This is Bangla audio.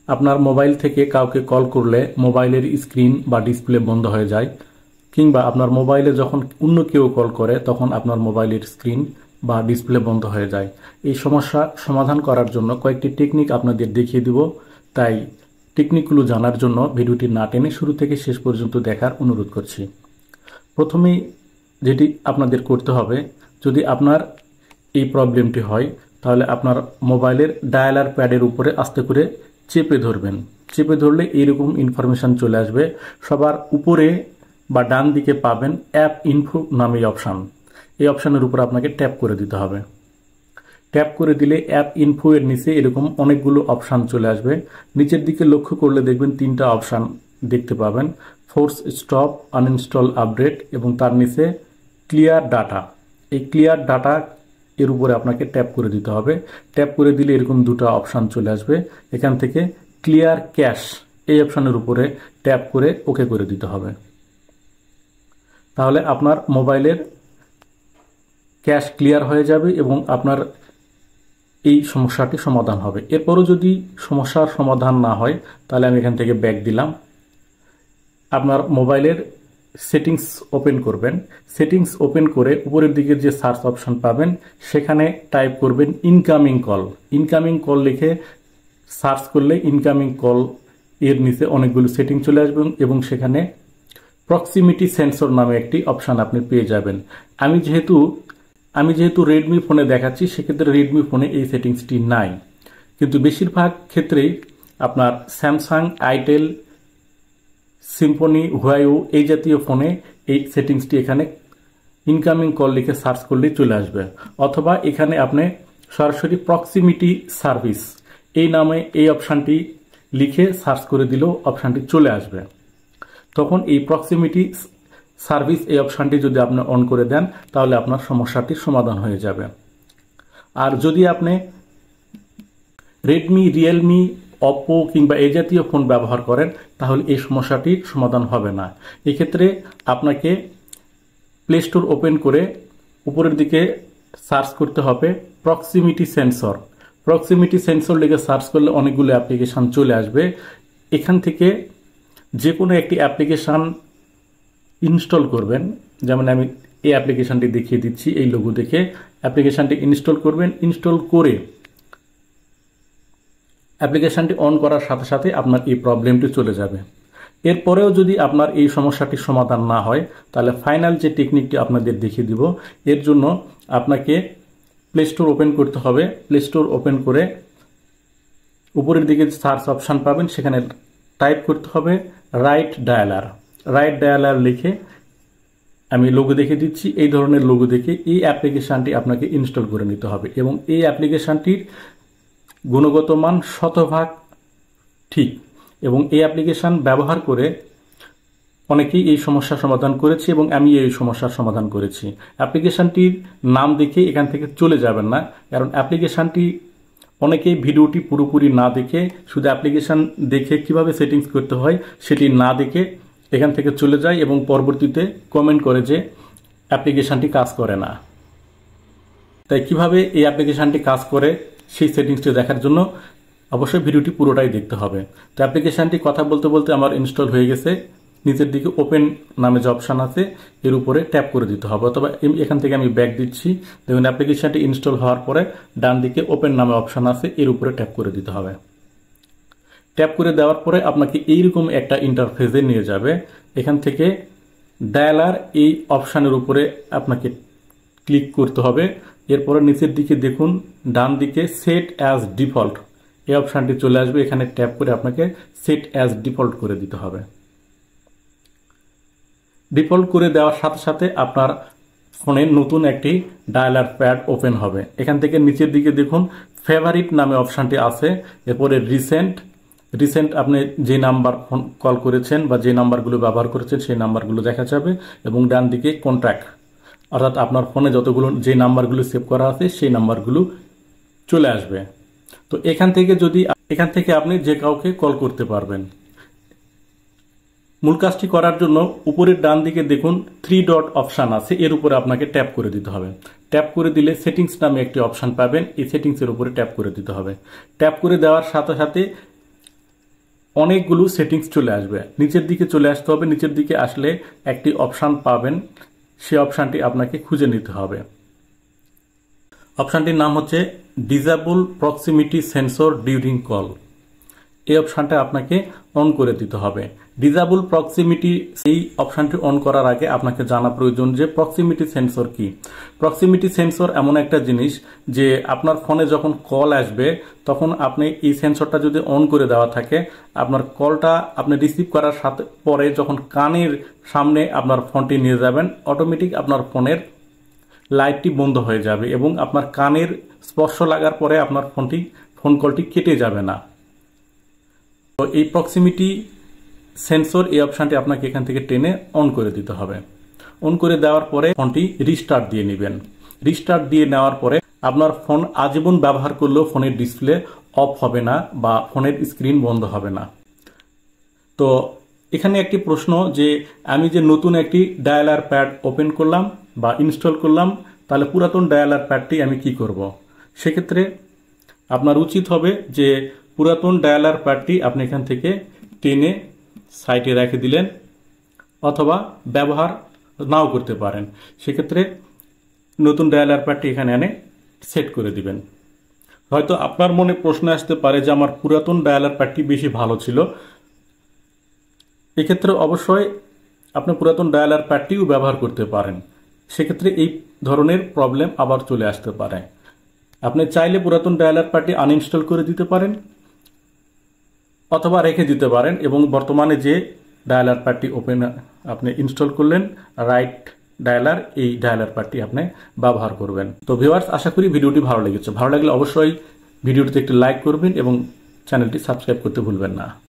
আপনার মোবাইল থেকে কাউকে কল করলে মোবাইলের স্ক্রিন বা ডিসপ্লে বন্ধ হয়ে যায়, কিংবা আপনার মোবাইলে যখন অন্য কেউ কল করে তখন আপনার মোবাইলের স্ক্রিন বা ডিসপ্লে বন্ধ হয়ে যায়। এই সমস্যা সমাধান করার জন্য কয়েকটি টেকনিক আপনাদের দেখিয়ে দিব, তাই টেকনিকগুলো জানার জন্য ভিডিওটি না টেনে শুরু থেকে শেষ পর্যন্ত দেখার অনুরোধ করছি। প্রথমেই যেটি আপনাদের করতে হবে, যদি আপনার এই প্রবলেমটি হয় তাহলে আপনার মোবাইলের ডায়ালার প্যাডের উপরে আস্তে করে চেপে ধরবেন। চেপে ধরলে এইরকম ইনফরমেশন চলে আসবে। সবার উপরে বা ডান দিকে পাবেন অ্যাপ ইনফো নামে অপশান। এই অপশানের উপর আপনাকে ট্যাপ করে দিতে হবে। ট্যাপ করে দিলে অ্যাপ ইনফো এর নিচে এরকম অনেকগুলো অপশান চলে আসবে। নিচের দিকে লক্ষ্য করলে দেখবেন তিনটা অপশান দেখতে পাবেন, ফোর্স স্টপ, আনইনস্টল, আপডেট এবং তার নিচে ক্লিয়ার ডাটা। এই ক্লিয়ার ডাটা এর উপরে আপনাকে ট্যাপ করে দিতে হবে। ট্যাপ করে দিলে এরকম দুটো অপশান চলে আসবে। এখান থেকে ক্লিয়ার ক্যাশ এই অপশানের উপরে ট্যাপ করে ওকে করে দিতে হবে। তাহলে আপনার মোবাইলের ক্যাশ ক্লিয়ার হয়ে যাবে এবং আপনার এই সমস্যাটি সমাধান হবে। এরপরও যদি সমস্যার সমাধান না হয় তাহলে আমি এখান থেকে ব্যাক দিলাম। আপনার মোবাইলের সেটিংস ওপেন করবেন। সেটিংস ওপেন করে উপরের দিকে যে সার্চ অপশন পাবেন সেখানে টাইপ করবেন ইনকামিং কল। ইনকামিং কল লিখে সার্চ করলে ইনকামিং কল এর নিচে অনেকগুলো সেটিং চলে আসবে এবং সেখানে প্রক্সিমিটি সেন্সর নামে একটি অপশান আপনি পেয়ে যাবেন। আমি যেহেতু রেডমি ফোনে দেখাচ্ছি, সেক্ষেত্রে রেডমি ফোনে এই সেটিংসটি নাই, কিন্তু বেশিরভাগ ক্ষেত্রেই আপনার স্যামসাং, আইটেল, সিম্ফনি, হুয়াইও এই জাতীয় ফোনে এই সেটিংসটি এখানে ইনকামিং কল লিখে সার্চ করলেই চলে আসবে। অথবা এখানে আপনি সরাসরি প্রক্সিমিটি সার্ভিস এই নামে এই অপশানটি লিখে সার্চ করে দিলেও অপশানটি চলে আসবে। তখন এই প্রক্সিমিটি সার্ভিস এই অপশানটি যদি আপনি অন করে দেন তাহলে আপনার সমস্যাটির সমাধান হয়ে যাবে। আর যদি আপনি রেডমি, রিয়েলমি, অপো কিংবা এই জাতীয় ফোন ব্যবহার করেন তাহলে এই সমস্যাটির সমাধান হবে না। এক্ষেত্রে আপনাকে প্লে স্টোর ওপেন করে উপরের দিকে সার্চ করতে হবে প্রক্সিমিটি সেন্সর। প্রক্সিমিটি সেন্সর লিখে সার্চ করলে অনেকগুলো অ্যাপ্লিকেশান চলে আসবে। এখান থেকে যে কোনো একটি অ্যাপ্লিকেশান ইনস্টল করবেন। যেমন আমি এই অ্যাপ্লিকেশানটি দেখিয়ে দিচ্ছি, এই লোগো দেখে অ্যাপ্লিকেশানটি ইনস্টল করবেন। ইনস্টল করে অ্যাপ্লিকেশানটি অন করার সাথে সাথে আপনার এই প্রবলেমটি চলে যাবে। এরপরেও যদি আপনার এই সমস্যাটির সমাধান না হয় তাহলে ফাইনাল যে টেকনিকটি আপনাদের দেখিয়ে দিব, এর জন্য আপনাকে প্লে স্টোর ওপেন করতে হবে। প্লে স্টোর ওপেন করে উপরের দিকে সার্চ অপশান পাবেন, সেখানে টাইপ করতে হবে রাইট ডায়ালার। রাইট ডায়ালার লিখে আমি লোগো দেখে দিচ্ছি, এই ধরনের লোগো দেখে এই অ্যাপ্লিকেশানটি আপনাকে ইনস্টল করে নিতে হবে এবং এই অ্যাপ্লিকেশানটির গুণগত মান শতভাগ ঠিক এবং এই অ্যাপ্লিকেশান ব্যবহার করে অনেকেই এই সমস্যার সমাধান করেছে এবং আমি এই সমস্যার সমাধান করেছি। অ্যাপ্লিকেশানটির নাম দেখে এখান থেকে চলে যাবেন না, কারণ অ্যাপ্লিকেশানটি অনেকেই ভিডিওটি পুরোপুরি না দেখে শুধু অ্যাপ্লিকেশান দেখে কিভাবে সেটিংস করতে হয় সেটি না দেখে এখান থেকে চলে যায় এবং পরবর্তীতে কমেন্ট করে যে অ্যাপ্লিকেশানটি কাজ করে না। তাই কিভাবে এই অ্যাপ্লিকেশানটি কাজ করে সেই সেটিংসটি দেখার জন্য অবশ্যই ভিডিওটি পুরোটাই দেখতে হবে। তো অ্যাপ্লিকেশানটি কথা বলতে বলতে আমার ইনস্টল হয়ে গেছে। নিচের দিকে ওপেন নামে যে অপশান আছে এর উপরে ট্যাপ করে দিতে হবে, অথবা এখান থেকে আমি ব্যাক দিচ্ছি। দেখুন অ্যাপ্লিকেশানটি ইনস্টল হওয়ার পরে ডান দিকে ওপেন নামে অপশান আছে, এর উপরে ট্যাপ করে দিতে হবে। ট্যাপ করে দেওয়ার পরে আপনাকে এইরকম একটা ইন্টারফেসে নিয়ে যাবে। এখান থেকে ডায়ালার এই অপশানের উপরে আপনাকে ক্লিক করতে হবে। এরপরে নিচের দিকে দেখুন ডান দিকে সেট অ্যাজ ডিফল্ট এই অপশানটি চলে আসবে। এখানে ট্যাপ করে আপনাকে সেট অ্যাজ ডিফল্ট করে দিতে হবে। ডিফল্ট করে দেওয়ার সাথে সাথে আপনার ফোনে নতুন একটি ডায়ালার প্যাড ওপেন হবে। এখান থেকে নিচের দিকে দেখুন ফেভারিট নামে অপশানটি আছে। এরপরে রিসেন্ট আপনি যে নাম্বার ফোন কল করেছেন বা যে নাম্বারগুলো ব্যবহার করেছেন সেই নাম্বারগুলো দেখা যাবে এবং ডান দিকে কন্ট্যাক্ট, অর্থাৎ আপনার ফোনে যতগুলো যে নাম্বারগুলো সেভ করা আছে সেই নাম্বারগুলো চলে আসবে। তো এখান থেকে আপনি যে কাউকে কল করতে পারবেন। মূল কাজটি করার জন্য উপরের ডান দিকে দেখুন 3 ডট অপশান আছে, এর উপরে আপনাকে ট্যাপ করে দিতে হবে। ট্যাপ করে দিলে সেটিংস নামে একটি অপশান পাবেন, এই সেটিংসের উপরে ট্যাপ করে দিতে হবে। ট্যাপ করে দেওয়ার সাথে সাথে অনেকগুলো সেটিংস চলে আসবে। নিচের দিকে চলে আসতে হবে। নিচের দিকে আসলে একটি অপশান পাবেন, সেই অপশানটি আপনাকে খুঁজে নিতে হবে। অপশানটির নাম হচ্ছে disable proximity sensor during call. এই অপশানটা আপনাকে অন করে দিতে হবে। ডিসেবল প্রক্সিমিটি, এই অপশানটি অন করার আগে আপনাকে জানা প্রয়োজন যে প্রক্সিমিটি সেন্সর কি। প্রক্সিমিটি সেন্সর এমন একটা জিনিস যে আপনার ফোনে যখন কল আসবে তখন আপনি এই সেন্সরটা যদি অন করে দেওয়া থাকে, আপনার কলটা আপনি রিসিভ করার সাথে পরে যখন কানের সামনে আপনার ফোনটি নিয়ে যাবেন, অটোমেটিক আপনার ফোনের লাইটটি বন্ধ হয়ে যাবে এবং আপনার কানের স্পর্শ লাগার পরে আপনার ফোন কলটি কেটে যাবে না। তো এই প্রক্সিমিটি সেন্সর, এই অপশানটি আপনাকে এখান থেকে টেনে অন করে দিতে হবে। অন করে দেওয়ার পরে ফোনটি রিস্টার্ট দিয়ে নেবেন। রিস্টার্ট দিয়ে নেওয়ার পরে আপনার ফোন আজীবন ব্যবহার করলেও ফোনের ডিসপ্লে অফ হবে না বা ফোনের স্ক্রিন বন্ধ হবে না। তো এখানে একটি প্রশ্ন যে আমি যে নতুন একটি ডায়ালার প্যাড ওপেন করলাম বা ইনস্টল করলাম, তাহলে পুরাতন ডায়ালার প্যাডটি আমি কি করব? সেক্ষেত্রে আপনার উচিত হবে যে পুরাতন ডায়ালার প্যাডটি আপনি এখান থেকে টেনে সাইডে রেখে দিলেন, অথবা ব্যবহার নাও করতে পারেন। সেক্ষেত্রে নতুন ডায়ালার প্যাডটি এখানে এনে সেট করে দিবেন। হয়তো আপনার মনে প্রশ্ন আসতে পারে যে আমার পুরাতন ডায়ালার প্যাডটি বেশি ভালো ছিল। এক্ষেত্রে অবশ্যই আপনি পুরাতন ডায়ালার প্যাডটিও ব্যবহার করতে পারেন। সেক্ষেত্রে এই ধরনের প্রবলেম আবার চলে আসতে পারে। আপনি চাইলে পুরাতন ডায়ালার প্যাডটি আনইনস্টল করে দিতে পারেন অথবা রেখে দিতে পারেন এবং বর্তমানে যে ডায়ালার প্যাডটি আপনি ইনস্টল করলেন, রাইট ডায়ালার, এই ডায়ালার প্যাডটি আপনি ব্যবহার করবেন। তো ভিউয়ার্স, আশা করি ভিডিওটি ভালো লেগেছে। ভালো লাগলে অবশ্যই ভিডিওটিতে একটি লাইক করবেন এবং চ্যানেলটি সাবস্ক্রাইব করতে ভুলবেন না।